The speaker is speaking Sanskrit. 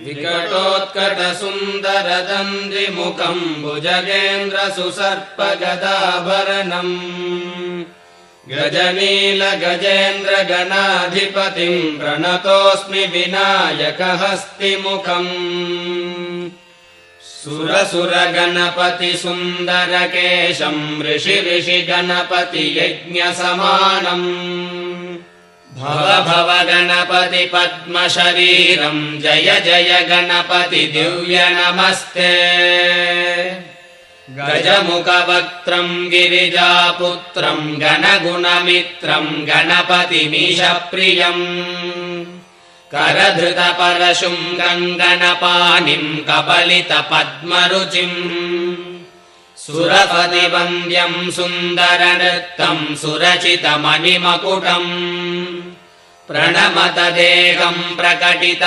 विकटोत्कटसुन्दरदन्दिमुखम् भुजगेन्द्रसुसर्पगदाभरणम् गजनीलगजेन्द्रगणाधिपतिम् प्रणतोऽस्मि विनायकहस्तिमुखम् सुरसुरगणपतिसुन्दरकेशम् ऋषिगणपतियज्ञसमानम् भव भव गणपति पद्मशरीरम् जय जय गणपति दिव्य नमस्ते गजमुखवक्त्रम् गिरिजापुत्रम् गणगुणमित्रम् गणपतिमीशप्रियम् करधृतपरशुम् गङ्गणपाणिम् कबलितपद्मरुचिम् सुरपतिवन्द्यम् सुन्दरनृत्तम् सुरचितमणिमकुटम् प्रणमत देहम् प्रकटित